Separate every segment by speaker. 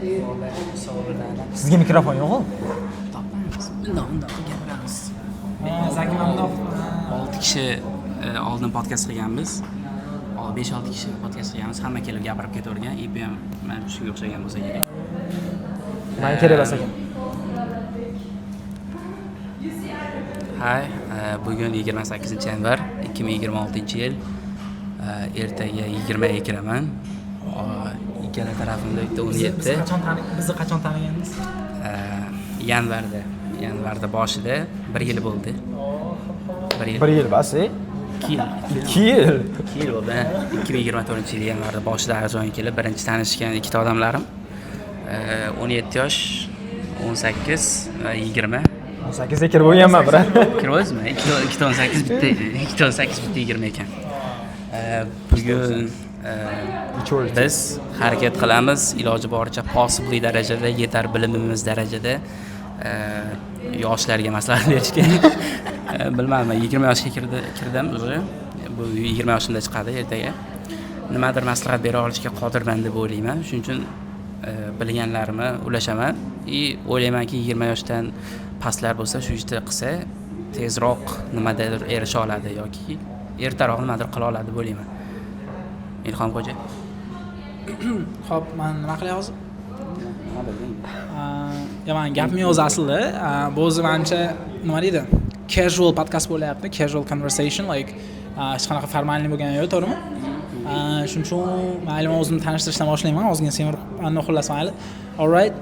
Speaker 1: Sizga mikrofon yo'q-ku?
Speaker 2: Topmaymiz. Bundoq gapiramiz.
Speaker 1: Zaki Mamdov
Speaker 2: 6 kishi oldin podkast qilganmiz. 5-6 kishi podkast qilganmiz. Hamma kelib gapirib ketavergan. IP ham mana shunga o'xshagan bo'lsa kerak.
Speaker 1: men kerak emas ekan.
Speaker 2: Hay, bugun 28-yanvar 2026-yil. Ertaga 20 ga kiraman. Ikkala tarafimda 17.
Speaker 1: Bizni qachon tanigansiz?
Speaker 2: Yanvarda boshida 1 yil bo'ldi.
Speaker 1: 1 yil bas, 2 yil.
Speaker 2: 2 yil bo'ldi. 2024-yil yanvarda boshida Arjonga kelib birinchi tanishgan ikkita odamlarim. 17 yosh, 18 va 20.
Speaker 1: 18 ga kirib bo'lganman, brat.
Speaker 2: Kiribsizmi? 218 bitta 20 ekan. Bugun biz harakat qilamiz, iloji boricha possibly darajada, yetar bilimimiz darajada yoshlarga maslahat berishga. Bilmayman, 20 yoshga kirdim o'zi. Bu 20 yoshimda chiqadi ertaga. Nimadir maslahat bera olishga qodirman deb o'ylayman. Shuning uchun bilganlarimni ulashaman. O'ylaymanki 20 yoshdan pastlar bo'lsa, shu ishni qilsa, tezroq nimadir erisha oladi yoki ertaroq nimadir qila oladi deb o'ylayman. Ilhom xo'ja.
Speaker 3: Xo'p, men nima qilay hozir? Men gapim yo'q aslida. Bu o'zi menimcha nima deydi? Casual podcast bo'layapti, casual conversation, like hech qanaqa formalniy bo'lgani yo'q, to'g'rimi? Shuning uchun mayli men o'zimni tanishtirishdan boshlayman, ozgina semirib, xullas mayli. All right.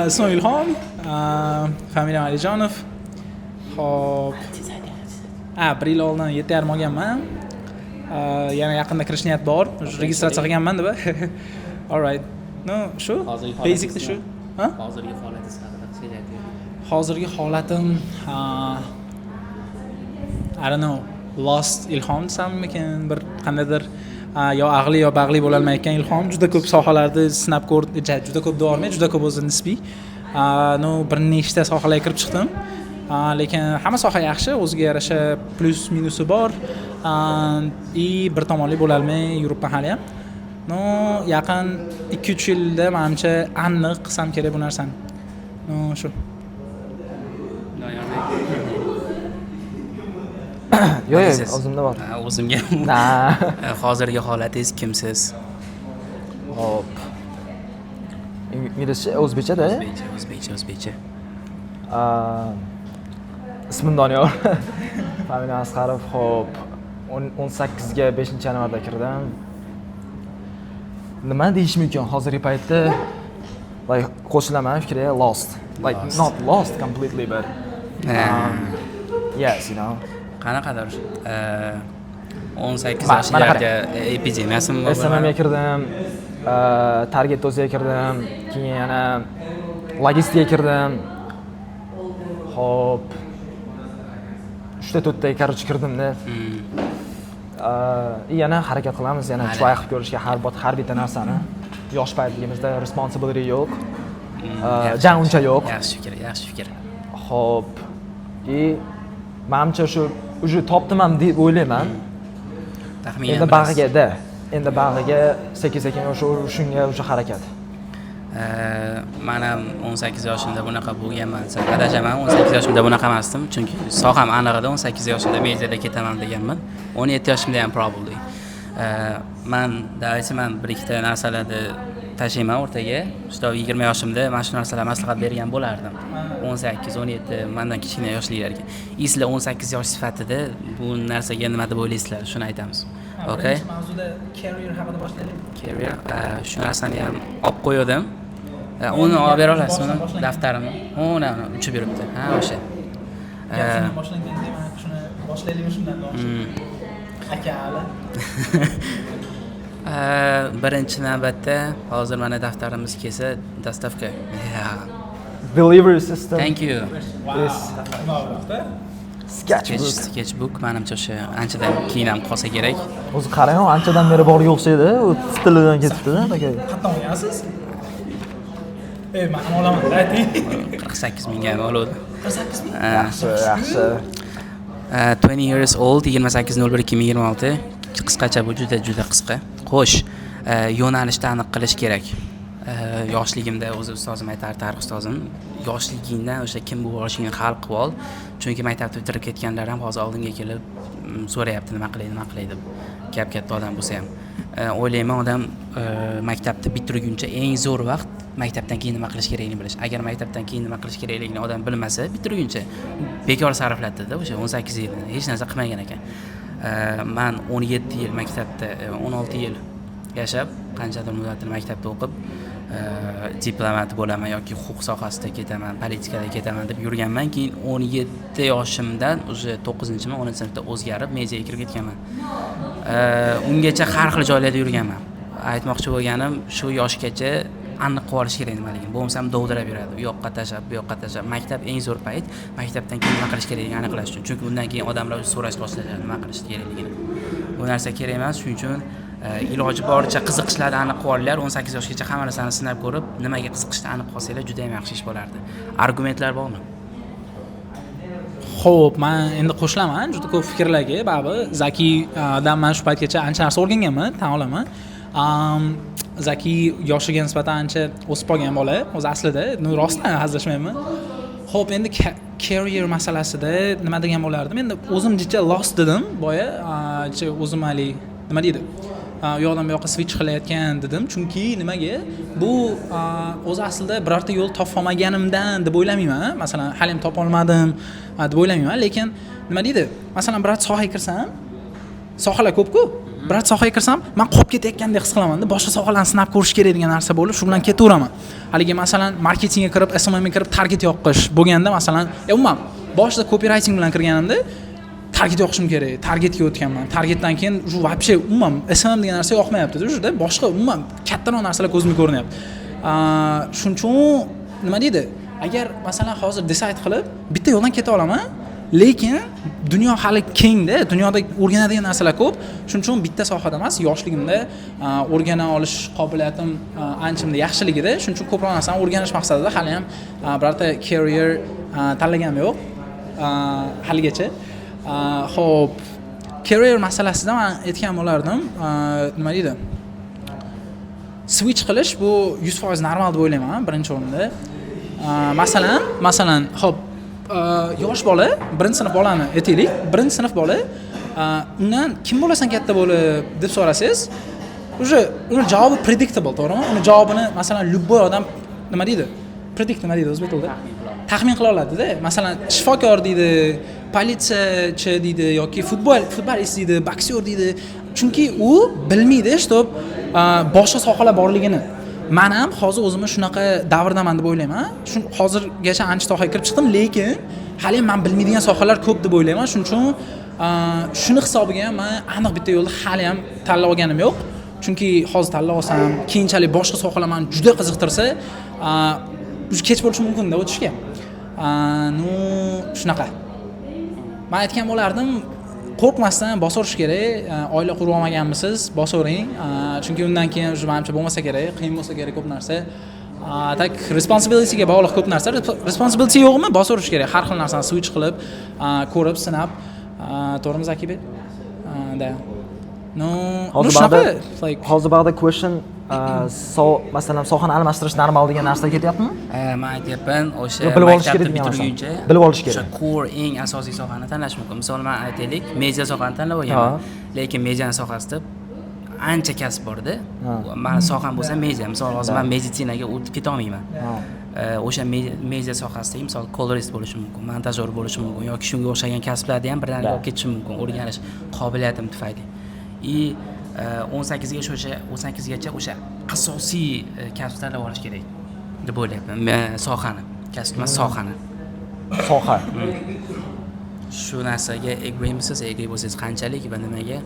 Speaker 3: Ismim Ilhom, familiyam Alijonov. Xo'p. 1 yil oldin 7,5 olganman. Yana yaqinda kirish niyat bor. Registratsiya qilganman deb. All right. No, shu. Basically shu.
Speaker 2: Hozirgi holatingiz haqida qisqacha ayting.
Speaker 3: Hozirgi holatim I don't know, lost Ilhom desammikin, bir qandaydir yo aqli yo bag'li bo'la olmayotgan Ilhom juda ko'p sohalarda sinab ko'rdi, juda ko'p devormay, juda ko'p o'zi nisbiy. No, bir nechta sohalarga kirib chiqdim. Lekin hamma soha yaxshi, o'ziga yarasha plus minusi bor. Bir tomonli bo'la olmay yuribman hali ham. No, yaqin 2-3 yilda menimcha aniq qilsam kerak bu narsani. No, shu.
Speaker 1: Yo'q, o'zimda bor.
Speaker 2: O'zimga. Hozirgi holatingiz kimsiz?
Speaker 1: Hop. Inglizcha, o'zbekcha-da?
Speaker 2: O'zbekcha.
Speaker 1: Ismim Doniyor. Familiyam Asqarov. Hop. 18 ga 5-yanvarda kirdim. Nima deyish mumkin hozirgi paytda? Like qo'shilaman fikriga lost. Like not lost completely but yes, you know.
Speaker 2: Qanaqadir 18 yoshlarga epidemiyasimi bor?
Speaker 1: SMMga kirdim, Target o'ziga kirdim, keyin yana logistikaga kirdim. Hop. 3-4 ta qarshi kirdim-da. Yana harakat qilamiz, yana try qilib ko'rishga har bitta narsani. Yosh paytligimizda responsibility yo'q. Jan uncha yo'q.
Speaker 2: Yaxshi fikr.
Speaker 1: Hop. Menimcha shu уже topdim ham deb o'ylayman.
Speaker 2: Taxminan.
Speaker 1: Endi bag'iga sekin-sekin shunga o'sha harakat.
Speaker 2: Men ham 18 yoshimda bunaqa bo'lganman. Adashaman, 18 yoshimda bunaqa emasdim, chunki soham aniq edi. 18 yoshimda mediada ketaman deganman. 17 yoshimda ham probably. Men aytaman, bir ikkita narsalarni tashlayman o'rtaga. Shu 20 yoshimda mana shu narsalar maslahat bergan bo'lardim. 18, 17 mendan kichkina yoshliklarga. Sizlar 18 yosh sifatida bu narsaga nima deb o'ylaysizlar? Shuni aytamiz. Okay?
Speaker 3: Mavzuda career haqida boshlaylik.
Speaker 2: Career, shu narsani ham olib qo'ydim. Uni olib bera olasiz, uni daftarimni. Uni uchib yuribdi. Ha, o'sha.
Speaker 3: Boshlangan deyman, shuni boshlaylik shundan boshlab. Akali.
Speaker 2: Birinchi navbatda hozir mana daftarimiz kelsa, dastavka.
Speaker 1: Delivery system.
Speaker 2: Thank you.
Speaker 1: Yes.
Speaker 2: Sketchbook menimcha o'sha anchadan keyin ham qolsa kerak.
Speaker 1: O'zi qarang, anchadan beri bor o'xshaydi. U stilidan ketibdi-da, aka.
Speaker 3: Qatdan olgansiz? Men ham olaman, ayting.
Speaker 2: 48 mingga ham oladi.
Speaker 3: 48 ming?
Speaker 1: Yaxshi.
Speaker 2: 20 years old, 28/01/2026. Qisqacha bu juda qisqa. Xo'sh, yo'nalishni aniq qilish kerak. Yoshligimda o'zi ustozim aytardi, tarix ustozim, yoshligingdan o'sha kim bo'lishingni hal qilib ol, chunki maktabni bitirib ketganlar ham hozir oldimga kelib so'rayapti nima qilay deb. Gap katta odam bo'lsa ham. O'ylayman odam maktabni bitirguncha eng zo'r vaqt maktabdan keyin nima qilish kerakligini bilish. Agar maktabdan keyin nima qilish kerakligini odam bilmasa, bitirguncha bekor sarflatdi-da o'sha 18 yilni. Hech narsa qilmagan ekan. Men 17 yil maktabda, 16 yil yashab, qanchadir muddatli maktabda o'qib, diplomat bo'laman yoki huquq sohasida ketaman, politikada ketaman deb yurganman. Keyin 17 yoshimdan o'sha 9-mi, 10-sinfda o'zgarib, mediaga kirib ketganman. Ungacha har xil joylarda yurganman. Aytmoqchi bo'lganim, shu yoshgacha aniq qilib olish kerak nimaligini. Bo'lmasam dovdirab yuradi. U yoqqa tashab, bu yoqqa tashab. Maktab eng zo'r payt. Maktabdan keyin nima qilish kerakligini aniqlash uchun. Chunki undan keyin odamlar so'rash boshlaydi nima qilish kerakligini. Bu narsa kerak emas, shuning uchun iloji boricha qiziqishlarni aniq qilib olinglar. 18 yoshgacha hamma narsani sinab ko'rib, nimaga qiziqishni aniq qilsanglar juda ham yaxshi ish bo'lardi. Argumentlar bormi?
Speaker 3: Xo'p, men endi qo'shilaman juda ko'p fikrlarga. Baribir Zakidan men shu paytgacha ancha narsa o'rganganman, tan olaman. Zaki yoshiga nisbatan ancha o'sib qolgan bola, o'zi aslida, rostdan hazillashmayman. Xo'p, endi career masalasida nima degan bo'lardim? Endi o'zim jicha lost dedim, boya, o'zim hali nima deydi? U yoqdan bu yoqqa switch qilayotgan dedim, chunki nimaga? Bu o'zi aslida birorta yo'l topolmaganimdan deb o'ylamayman. Masalan, hali ham topa olmadim deb o'ylamayman, lekin nima deydi? Masalan, birorta sohaga kirsam, sohalar ko'p-ku. Birorta sohaga kirsam, men qolib ketayotgandek his qilaman-da, boshqa sohalarni sinab ko'rish kerak degan narsa bo'lib, shu bilan ketaveraman. Haligi masalan, marketingga kirib, SMM ga kirib target yoqish bo'lganda, masalan, umuman boshida copywriting bilan kirganimda target yoqishim kerak, targetga o'tganman. Targetdan keyin shu вообще umuman SMM degan narsa yoqmayapti-da, juda boshqa umuman kattaroq narsalar ko'zimga ko'rinyapti. Shuning uchun nima deydi? Agar masalan hozir decide qilib bitta yo'ldan keta olaman, lekin dunyo hali kengda, dunyoda o'rganadigan narsalar ko'p. Shuning uchun bitta sohada emas, yoshligimda o'rgana olish qobiliyatim anchimda yaxshiligida, shuning uchun ko'proq narsani o'rganish maqsadida hali ham birorta career tanlaganim yo'q haligacha. Xo'p, career masalasida men aytgan bo'lardim, nima deydi? Switch qilish bu 100% normal deb o'ylayman, birinchi o'rinda. Masalan, xo'p, yosh bola, birinchi sinf bolani aytaylik, birinchi sinf bola, undan kim bo'lasan katta bo'lib deb so'rasangiz, uni javobi predictable, to'g'rimi? Uni javobini masalan любой odam nima deydi? Predict nima deydi o'zbek tilida? Taxmin qila oladi-da. Masalan, shifokor deydi, politsiyachi deydi yoki futbolist deydi, boksyor deydi. Chunki u bilmaydi, shtop boshqa sohalar borligini. Men ham hozir o'zimni shunaqa davrdaman deb o'ylayman. Hozirgacha ancha sohaga kirib chiqdim, lekin hali ham men bilmaydigan sohalar ko'p deb o'ylayman. Shuning uchun shuni hisobiga ham men aniq bitta yo'lni hali ham tanlab olganim yo'q. Chunki hozir tanlab olsam, keyinchalik boshqa sohalar meni juda qiziqtirsa, kech bo'lishi mumkin-da o'tishga. Shunaqa. Men aytgan bo'lardim, qo'rqmasdan bosorish kerak. Oila qurib olmaganmisiz? Bosavering. Chunki undan keyin menimcha bo'lmasa kerak, qiyin bo'lsa kerak ko'p narsa. Tak responsibility ga bog'liq ko'p narsa. Responsibility yo'qmi? Bosorish kerak. Har xil narsani switch qilib, ko'rib, sinab, to'g'rimi Zakibek? Da.
Speaker 1: Hozir bag'da question masalan sohani almashtirish normal degan narsa ketyaptimi?
Speaker 2: Men aytyapman, o'sha
Speaker 1: bilib olish kerak
Speaker 2: bitirguncha
Speaker 1: bilib olish kerak.
Speaker 2: O'sha core eng asosiy sohani tanlash mumkin. Misol men aytaylik, media sohani tanlab olganman. Lekin media sohasida ancha kasb bor-da. Men soham bo'lsa media. Misol hozir men meditsinaga o'tib keta olmayman. O'sha media sohasidagi misol colorist bo'lishi mumkin, montajyor bo'lishi mumkin yoki shunga o'xshagan kasblarni ham birdan olib ketish mumkin o'rganish qobiliyatim tufayli. 18gacha o'sha asosiy kasb tanlab olish kerak deb o'ylayapman. Sohani, kasb emas, sohani.
Speaker 1: Soha.
Speaker 2: Shu narsaga agree bo'lsangiz qanchalik va nimaga?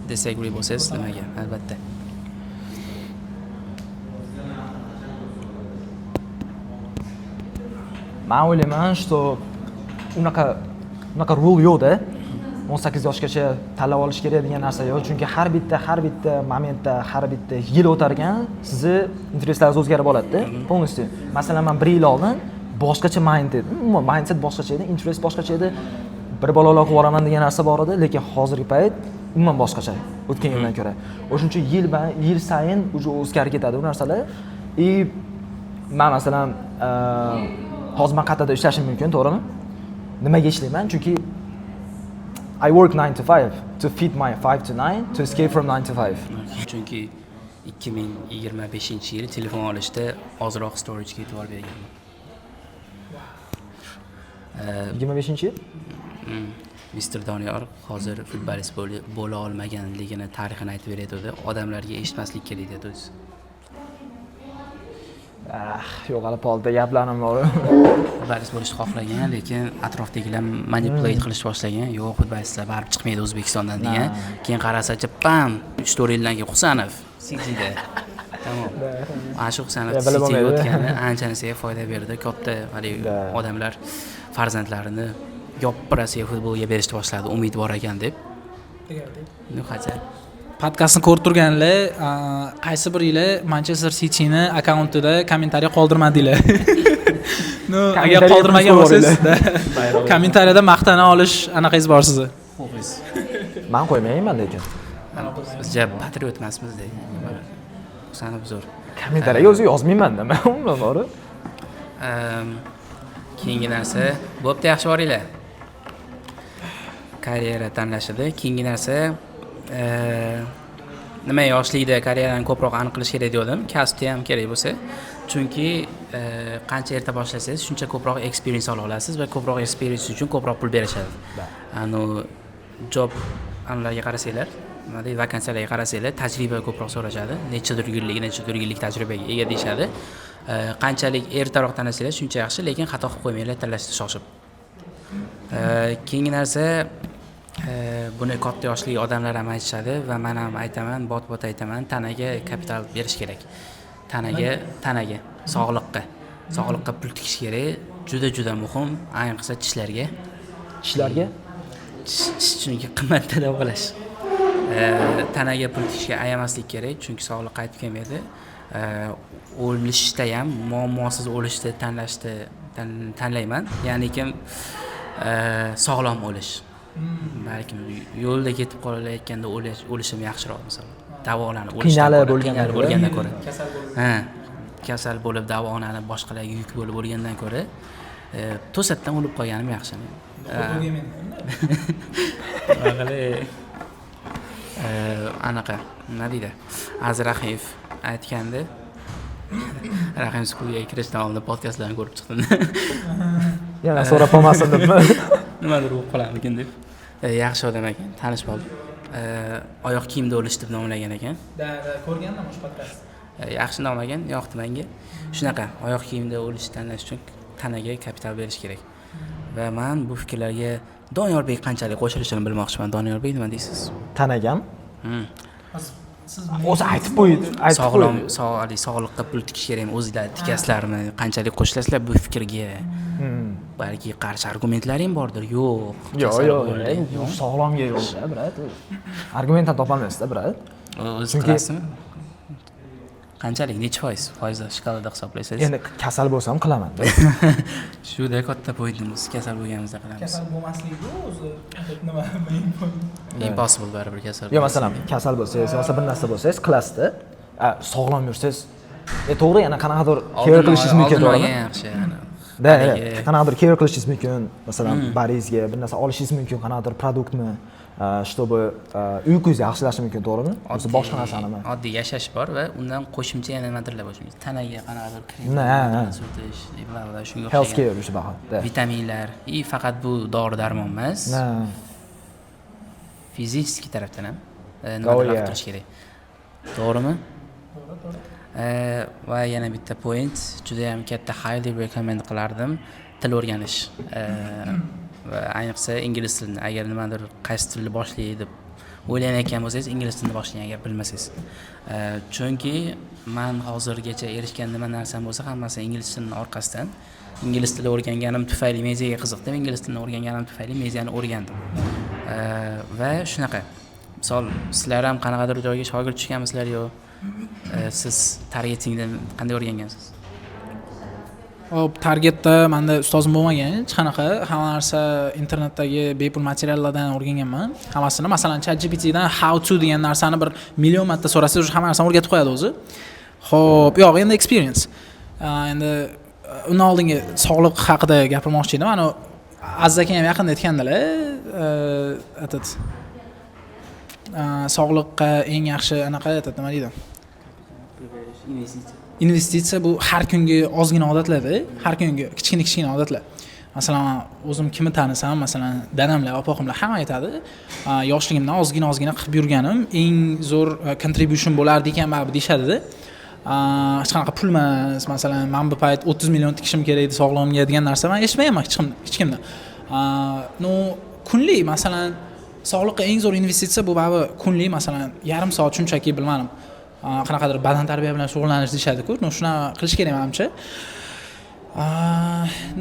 Speaker 2: Disagree bo'lsangiz nimaga? Albatta.
Speaker 1: Men o'ylayman, что unaqa rule yo'q-da. 18 yoshgacha tanlab olish kerak degan narsa yo'q, chunki har bitta momentda, har bitta yil o'tar ekan, sizni intereslaringiz o'zgarib oladi-da, полностью. Masalan, men 1 yil oldin boshqacha mindset boshqacha edi, interest boshqacha edi. Bir balolar qilib yuboraman degan narsa bor edi, lekin hozirgi payt umuman boshqacha o'tgan yildan ko'ra. O'shuning uchun yil sayin уже o'zgarib ketadi bu narsalar. Men masalan hozir men qayerda ishlashim mumkin, to'g'rimi? Nimaga ishlayman? Chunki I work 9 to 5 to feed my 5 to 9 to escape from 9 to 5.
Speaker 2: Chunki 2025-yil telefon olishda ozroq storage'ga e'tibor berganman.
Speaker 1: 25-yil?
Speaker 2: Mr. Doniyor hozir futbolist bo'la olmaganligini tarixini aytib beradi. Odamlarga eshitmaslik kerak dedi o'zi.
Speaker 1: Yo'q, hali polda gaplarim bor.
Speaker 2: Futbolist bo'lishni xohlagan, lekin atrofdagilar manipulate qilish boshlagan. Yo'q, futbolistlar baribir chiqmaydi O'zbekistondan degan. Keyin qarasachi, pam, 3-4 yildan keyin Husanov Cityda. Tamom. Ana shu Husanov Cityga o'tgani anchasiga foyda berdi. Katta odamlar farzandlarini Yoppirasiga futbolga berishni boshladi, umid bor ekan deb. Nu hajat.
Speaker 3: Podkastni ko'rib turganlar, qaysi bir yili Manchester City'ni akkauntida kommentariy qoldirmadinglar. No, agar qoldirmagan bo'lsangiz, kommentariyada maqtana olish anaqangiz bor sizni.
Speaker 2: Xo'p.
Speaker 1: Men qo'ymayman lekin.
Speaker 2: Biz ja patriot emasmiz-da. Husanov zo'r.
Speaker 1: Kommentariyaga o'zi yozmayman-da, men undan bori.
Speaker 2: Keyingi narsa, bo'pti, yaxshi boringlar. Karyera tanlashida keyingi narsa nima yoshlikda karyerani ko'proq aniq qilish kerak dedim. Kasbda ham kerak bo'lsa, chunki qancha erta boshlasangiz, shuncha ko'proq experience ola olasiz va ko'proq experience uchun ko'proq pul berishadi. Job anlarga qarasanglar, nima deydi, vakansiyalarga qarasanglar, tajriba ko'proq so'rashadi. Nechadir yillik tajribaga ega deyshadi. Qanchalik ertaroq tanlasanglar, shuncha yaxshi, lekin xato qilib qo'ymanglar tanlashda shoshib. Keyingi narsa, buni katta yoshli odamlar ham aytishadi va men ham aytaman, bot aytaman, tanaga kapital berish kerak. Tanaga, sog'liqqa pul tikish kerak. Juda muhim, ayniqsa tishlarga. Chunki qimmatda davolash. Tanaga pul tikishga ayamaslik kerak, chunki sog'liq qaytib kelmaydi. O'lishda ham muammosiz o'lishni tanlayman. Ya'ni kim sog'lom o'lish. Balkim yo'lda ketib qolayotganda o'lishim yaxshiroq masalan. Davolanib bo'lgandan ko'ra. Kasal bo'lib davolanib boshqalarga yuk bo'lib o'lgandan ko'ra to'satdan o'lib qolganim yaxshi. Anaqa, nima deydi? Azraxiyev aytganda Rahim Skuga kirish davomida podkastlarni ko'rib chiqdim.
Speaker 1: Yana so'rab qolmasin debmi?
Speaker 2: Nimadir bo'lib qolarmikin deb. Yaxshi odam ekan, tanish bo'ldi. Oyoq kiyimda o'lish deb nomlagan ekan.
Speaker 3: Ko'rgandim o'sha podkast.
Speaker 2: Yaxshi nom ekan, yoqdi menga. Shunaqa, oyoq kiyimda o'lishni tanlash uchun tanaga kapital berish kerak. Va men bu fikrlarga Doniyorbek qanchalik qo'shilishini bilmoqchiman. Doniyorbek nima deysiz?
Speaker 1: Tanagam? Siz o'zi aytib qo'ydi.
Speaker 2: Sog'liqqa pul tikish kerakmi? O'zingizlar tikasizlarmi? Qanchalik qo'shilasizlar bu fikrga? Balki qarshi argumentlaring bordir. Yo'q.
Speaker 1: Yo'q. Sog'lomga yo'q-da, brat. Argumentdan topolmaysiz-da, brat.
Speaker 2: O'zingiz qilasizmi? Qanchalik, necha foizda shkalada hisoblaysiz?
Speaker 1: Endi kasal bo'lsam qilaman-da.
Speaker 2: Shuda katta pointimiz, kasal bo'lganimizda qilamiz.
Speaker 3: Kasal bo'lmasligi o'zi nima
Speaker 2: impossible baribir kasal.
Speaker 1: Yo'q, masalan, kasal bo'lsangiz, yoki bir narsa bo'lsangiz qilasiz-da. Sog'lom yursangiz, to'g'ri, yana qanaqadir care qilishingiz mumkin, to'g'rimi?
Speaker 2: Yaxshi,
Speaker 1: qanaqadir care qilishingiz mumkin, masalan, baringizga bir narsa olishingiz mumkin, qanaqadir produktni, чтобы uyquingizni yaxshilashi mumkin, to'g'rimi? O'zi boshqa narsanimi?
Speaker 2: Oddiy yashash bor va undan qo'shimcha yana nimadirlar bo'lishi. Tanaga qanaqadir krem surtish, va shunga
Speaker 1: health care o'sha baho.
Speaker 2: Vitaminlar, faqat bu dori-darmon emas. Fizik tarafdan ham nimadir qilish kerak. To'g'rimi? Va yana bitta point, juda ham katta highly recommend qilardim, til o'rganish. Va ayniqsa ingliz tilini. Agar nimadir qaysi tilni boshlaydi deb o'ylayotgan bo'lsangiz, ingliz tilini boshlang agar bilmasangiz. Chunki men hozirgacha erishgan nima narsam bo'lsa, hammasi ingliz tilining orqasidan. Ingliz tili o'rganganim tufayli mediaga qiziqdim, ingliz tilini o'rganganim tufayli mediani o'rgandim. Va shunaqa. Misol, sizlar ham qanaqadir joyga shogird tushganmisizlar yo siz targetingdan qanday o'rgangansiz?
Speaker 3: Hop, targetda menda ustozim bo'lmagan, hech qanaqa, hamma narsa internetdagi bepul materiallardan o'rganganman. Hammasini, masalan, ChatGPT dan how to degan narsani bir million marta so'rasangiz, hamma narsani o'rgatib qo'yadi o'zi. Xo'p, yo'q, endi experience. Endi undan oldingi sog'liq haqida gapirmoqchi edim. Ana Aziz aka ham yaqinda aytgandilar, sog'liqqa eng yaxshi anaqa nima deydi? Investitsiya bu har kungi ozgina odatlarda, har kungi kichkina odatlar. Masalan, o'zim kimni tanisam, masalan, dadamlar, opog'imlar hamma aytadi, yoshligimdan ozgina qilib yurganim eng zo'r contribution bo'lardi ekan baribir deyshadi-da. Hech qanaqa pul emas, masalan, men bu payt 30 million tikishim kerak edi sog'lig'imga degan narsa men eshitmayapman hech kimdan. No, kunlik, masalan, sog'liqqa eng zo'r investitsiya bu baribir kunlik, masalan, yarim soat shunchaki bilmadim. Qanaqadir badan tarbiya bilan shug'ullanish deyshadi-ku. No, shuni qilish kerak menimcha.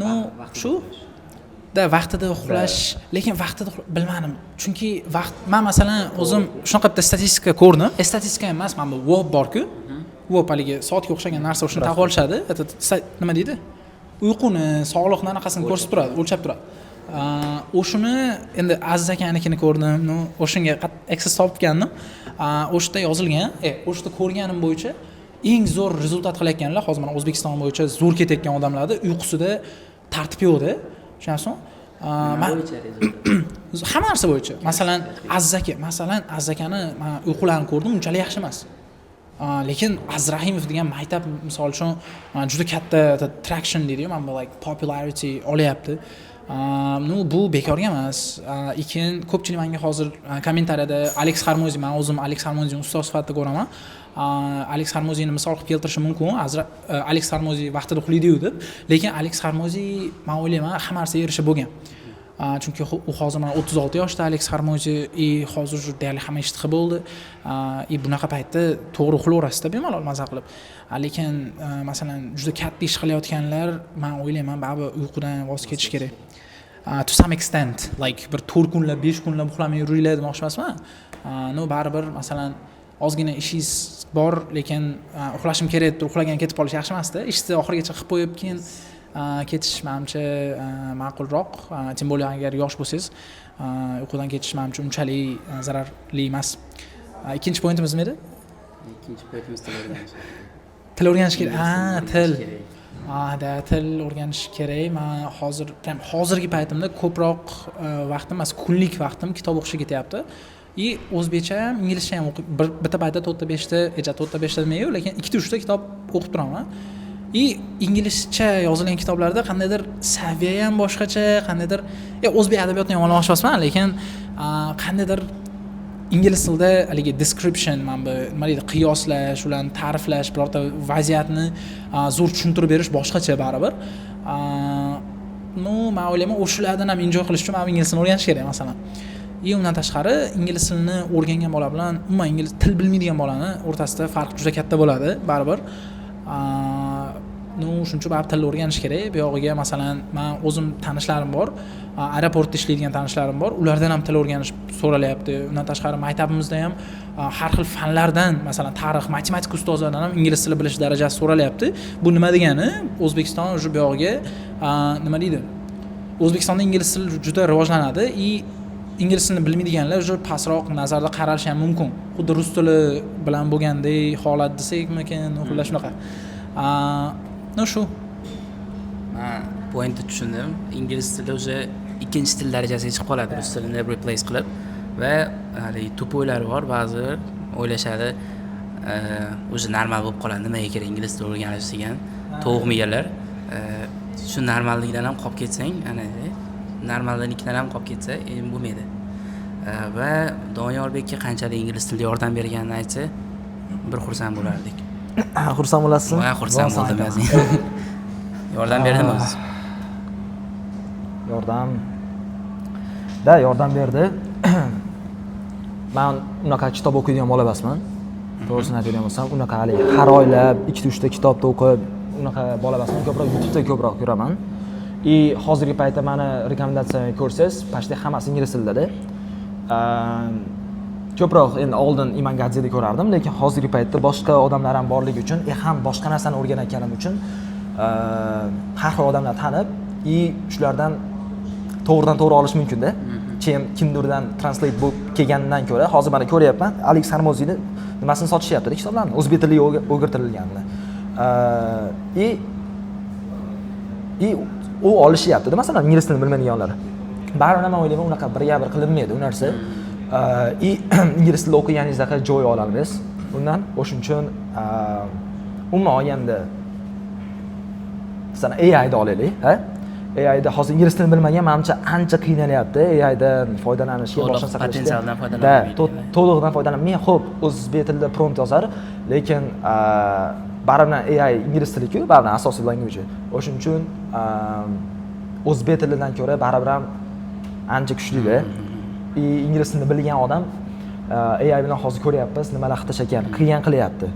Speaker 3: No, shu da vaqtida uxlash, lekin vaqtida bilmadim. Chunki men masalan o'zim shunaqa bitta statistika ko'rdim. Statistika emas, men bu WOP bor-ku. WOP haligi soatga o'xshagan narsa o'shani taqib olishadi. Nima deydi? Uyquni, sog'liqni anaqasini ko'rsatib turadi, o'lchab turadi. O'shuni endi Aziz akanikini ko'rdim, o'shanga access topgandim. O'shda yozilgan, o'shda ko'rganim bo'yicha eng zo'r rezultat qilayotganlar hozir mana O'zbekiston bo'yicha zo'r ketayotgan odamlarda uyqusida tartib yo'qda. Tushunasizmi? Hamma narsa bo'yicha. Masalan, Aziz akani men uyqularini ko'rdim, unchalik yaxshi emas. Lekin Aziz Rahimov degan maktab misol uchun juda katta traction deydi-ku, mana like popularity olyapti. Bu bekorga emas. Lekin ko'pchilik menga hozir kommentariyada Alex Harmozi, men o'zim Alex Harmozini ustoz sifatida ko'raman. Alex Harmozini misol qilib keltirishim mumkin. Alex Harmozi vaqtida uxlaydi-yu deb, lekin Alex Harmozi men o'ylayman hamma narsaga erishib bo'lgan. Chunki u hozir mana 36 yoshda Alex Harmozi, hozir deyarli hamma ish tiqib bo'ldi. Bunaqa paytda to'g'ri uxlayverasizda bemalol maza qilib. Lekin masalan juda katta ish qilayotganlar, men o'ylayman baribir uyqudan voz kechish kerak. To some extent, like bir 4 kunlab, 5 kunlab uxlamay yuringlar demoqchi emasman. No, baribir masalan ozgina ishingiz bor, lekin uxlashim kerak deb uxlagan ketib qolish yaxshi emas-da. Ishni oxirigacha qilib qo'yib keyin ketish menimcha ma'qulroq. Tim bo'lib agar yosh bo'lsangiz, uyqudan ketish menimcha unchalik zararli emas. Ikkinchi pointimiz nima edi?
Speaker 2: Ikkinchi pointimiz
Speaker 3: til o'rganish kerak. Til. Til o'rganish kerak. Men hozirgi paytimda ko'proq vaqtim, kunlik vaqtim kitob o'qishga ketyapti. O'zbekcha ham, inglizcha ham o'qib, bitta paytda 4-5 ta demayman, lekin 2-3 ta kitob o'qib turaman. Inglizcha yozilgan kitoblarda qandaydir saviya ham boshqacha, qandaydir o'zbek adabiyotini yomonlamoqchi emasman, lekin qandaydir ingliz tilida haligi description, nima deydi, qiyoslash, ularni ta'riflash, birorta vaziyatni zo'r tushuntirib berish boshqacha baribir. Men o'ylayman, o'shalardan ham enjoy qilish uchun men ingliz tilini o'rganish kerak masalan. Undan tashqari ingliz tilini o'rgangan bola bilan umuman ingliz til bilmaydigan bolani o'rtasida farq juda katta bo'ladi baribir. Shuning uchun baribir tilni o'rganish kerak. Bu yog'iga masalan men o'zim tanishlarim bor, aeroportda ishlaydigan tanishlarim bor. Ulardan ham til o'rganish so'ralyapti. Undan tashqari maktabimizda ham har xil fanlardan, masalan tarix, matematika ustozlaridan ham ingliz tili bilish darajasi so'ralyapti. Bu nima degani? O'zbekiston o'sha bu yog'iga nima deydi? O'zbekistonda ingliz tili juda rivojlanadi. Ingliz tilini bilmaydiganlar juda pastroq nazarda qaralishi ham mumkin. Xuddi rus tili bilan bo'lgandek holat desak-mikin, xullas shunaqa. Shu.
Speaker 2: Men pointni tushundim. Ingliz tili o'sha ikkinchi til darajasiga chiqib qoladi, rus tilini replace qilib va hali tupoylar bor, ba'zilar o'ylashadi, o'sha normal bo'lib qoladi, nimaga kerak ingliz tili o'rganish degan to'g'miganlar. Shu normallikdan ham qolib ketsang, ana normallikdan ham qolib ketsa, endi bo'lmaydi. Va Doniyorbekka qanchalik ingliz tilida yordam berganini aytsa, bir xursand bo'lardik.
Speaker 1: Xursand bo'lasizmi?
Speaker 2: Men xursand bo'ldim o'zing. Yordam berdimi o'zi?
Speaker 1: Yordam berdi. Men unaqa kitob o'qiydigan bola emasman. To'g'risini aytadigan bo'lsam, unaqa hali har oylab 2-3 ta kitobni o'qib, unaqa bola emasman. Ko'proq YouTube'da ko'proq ko'raman. Hozirgi paytda meni rekomendatsiyamni ko'rsangiz, pashta hammasi ingliz tilida-da. Ko'proq endi oldin Iman Gadzeda ko'rardim, lekin hozirgi paytda boshqa odamlar ham borligi uchun, ham boshqa narsani o'rganayotganim uchun har xil odamlar tanib и shulardan to'g'ridan to'g'ri olish mumkin-da. Keyin kimdirdan translate bo'lib kelgandan ko'ra, hozir mana ko'ryapman, Alex Harmozini nimasini sotishyapti kitoblarni, o'zbek tiliga o'girtirilganini. И u olishyapti, masalan, ingliz tilini bilmaydiganlar. Baribir men o'ylayman, unaqa birga bir qilinmaydi u narsa. И ingliz tilida o'qiganingizda joy olamiz. Undan o'shuning uchun umuman olganda masalan AI da olaylik, ha? AI da hozir ingliz tilini bilmagan, menimcha ancha qiynalyapti. AI dan foydalanishga boshlansa
Speaker 2: potensialdan foydalanmaydi.
Speaker 1: To'liqdan foydalanmaydi. Xo'p, o'zbek tilida prompt yozar, lekin baribir AI ingliz tili-ku, baribir asosiy language. O'shuning uchun o'zbek tilidan ko'ra baribir ham ancha kuchli-da. Ingliz tilini bilgan odam AI bilan hozir ko'ryapmiz, nimalar xitosh ekan, qilyapti.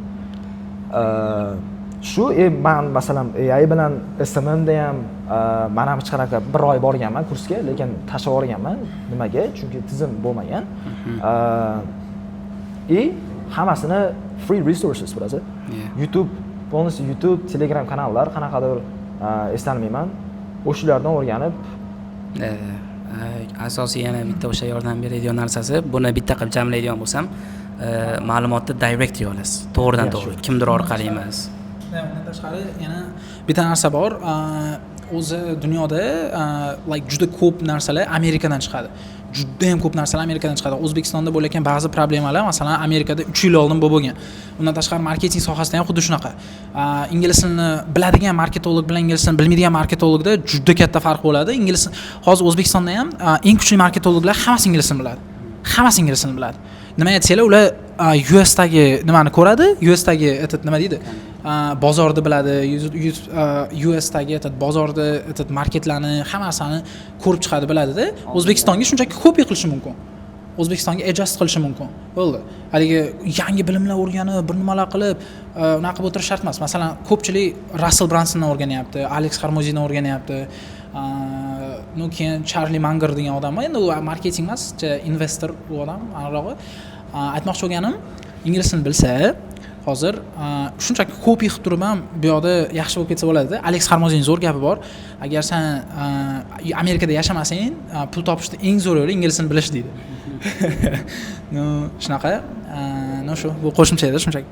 Speaker 1: Shu men masalan AI bilan SMMda ham men ham hech qanaqa bir oy borganman kursga, lekin tashlab yuborganman. Nimaga? Chunki tizim bo'lmagan. Hammasini free resources bilazi. YouTube, полностью YouTube, Telegram kanallar, qanaqadir eslanmayman. O'shalardan o'rganib
Speaker 2: asosiy yana bitta o'sha yordam beradigan narsasi, buni bitta qilib jamlaydigan bo'lsam, ma'lumotni direct olasiz, to'g'ridan to'g'ri, kimdir orqali emas.
Speaker 3: Undan tashqari yana bitta narsa bor, o'zi dunyoda juda ko'p narsalar Amerikadan chiqadi. Juda ham ko'p narsalar Amerikadan chiqadi. O'zbekistonda bo'layotgan ba'zi problemalar masalan Amerikada 3 yil oldin bo'lgan. Undan tashqari marketing sohasida ham xuddi shunaqa. Ingliz tilini biladigan marketolog bilan ingliz tilini bilmaydigan marketologda juda katta farq bo'ladi. Hozir O'zbekistonda ham eng kuchli marketologlar hammasi ingliz tilini biladi. Hammasi ingliz tilini biladi. Nima aytsanglar, ular US dagi nimani ko'radi, US dagi nima deydi? Bozorni biladi, US dagi bozorda marketlarni hammasini ko'rib chiqadi, biladi-da. O'zbekistonga shunchaki kopiya qilishi mumkin. O'zbekistonga adjust qilishi mumkin. Bo'ldi. Haligi yangi bilimlar o'rganib, bir nimalar qilib, unaqa qilib o'tirish shart emas. Masalan, ko'pchilik Russell Bransondan o'rganyapti, Alex Harmozidan o'rganyapti. Keyin Charlie Munger degan odam, endi u marketing emas, investor u odam, aniqrog'i. Aytmoqchi bo'lganim, ingliz tilini bilsa, hozir shunchaki kopiya qilib turib ham bu yoqda yaxshi bo'lib ketsa bo'ladi-da. Alex Harmozining zo'r gapi bor. Agar sen Amerikada yashamasang, pul topishda eng zo'r yo'li ingliz tilini bilish deydi. Shunaqa. Shu bu qo'shimcha edi, shunchaki.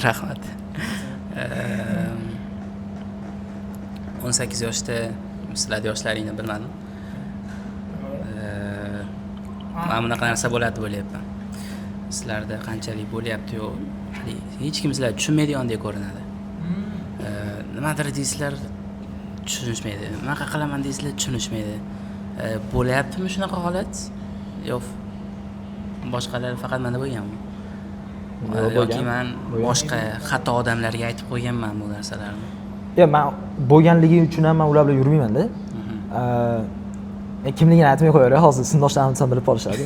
Speaker 2: Rahmat. 18 yoshda sizlar yoshlaringni bilmadim. Men bunaqa narsa bo'ladi deb o'ylayapman. Sizlarda qanchalik bo'lyapti-yu, hech kim sizlar tushunmaydigandek ko'rinadi. Nimadir deysizlar, tushunishmaydi. Bunaqa qilaman deysizlar, tushunishmaydi. Bo'lyaptimi shunaqa holat? Yo'q. Boshqalar faqat menda bo'lganmi? Yoki men boshqa xato odamlarga aytib qo'yganman bu narsalarni.
Speaker 1: Men bo'lganligi uchun ham men ular bilan yurmayman-da. Kimligini aytmay qo'yaver, hozir sinfdoshlarim ham bilib qolishadi.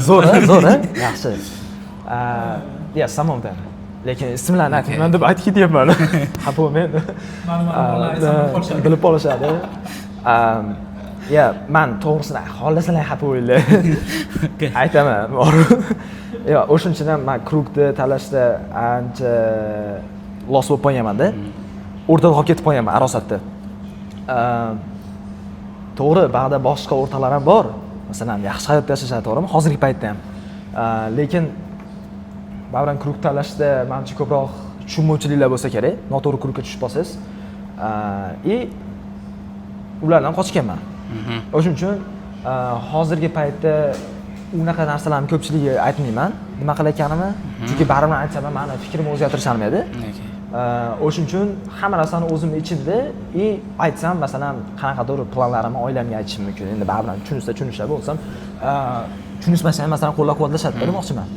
Speaker 1: Zo'r, yaxshi. Samon tan. Lekin ismlarni aytmayman deb aytib ketyapman. Xafa bo'lmaydi. Bilib qolishadi. Men to'g'risini xohlasanglar xafa bo'linglar. Aytaman. O'shuning uchun ham men krugni tanlashda ancha los bo'lib qolganman-da. O'rtada qolib ketib qolganman arosatda. To'g'ri, ba'da boshqa o'rtalar ham bor. Masalan, yaxshi hayot yashashadi, to'g'rimi? Hozirgi paytda ham. Lekin baribir krug tanlashda menimcha ko'proq tushunmovchiliklar bo'lsa kerak. Noto'g'ri krugga tushib qolsangiz. Ulardan qochganman. O'shuning uchun hozirgi paytda unaqa narsalarni ko'pchiligiga aytmayman. Nima qilayotganimni, chunki baribir aytsam, meni fikrimni o'zgartirisholmaydi. O'shuning uchun hamma narsani o'zim ichimda aytsam, masalan, qanaqadir planlarimni oilamga aytishim mumkin. Endi baribir tushunishlar bo'lsam, tushunmasam ham masalan qo'llab-quvvatlashadi, demoqchiman.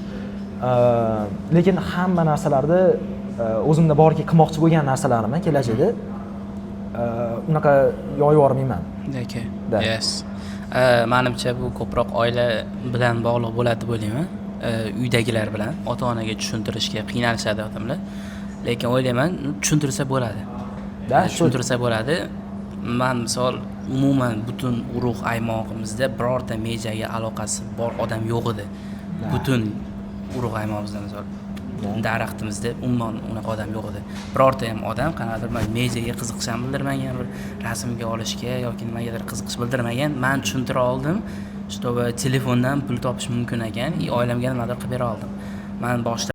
Speaker 1: Lekin hamma narsalarda o'zimda borki qilmoqchi bo'lgan narsalarimni kelajakda unaqa yoyib yubormayman.
Speaker 2: Yes. Menimcha bu ko'proq oila bilan bog'liq bo'ladi deb o'ylayman. Uydagilar bilan ota-onaga tushuntirishga qiynalishadi odamlar. Lekin o'ylayman, tushuntirsa bo'ladi. Tushuntirsa bo'ladi. Men misol umuman butun urug' aymog'imizda birorta mejaga aloqasi bor odam yo'q edi. Butun urug'aymoqmiz misol daraxtimizda umuman unaqa odam yo'q edi. Birorta ham odam qanaqadir mediaga qiziqish ham bildirmagan, bir rasmga olishga yoki nimagadir qiziqish bildirmagan. Men tushuntira oldim, чтобы telefondan pul topish mumkin ekan, oilamga nimadir qilib bera oldim. Men boshda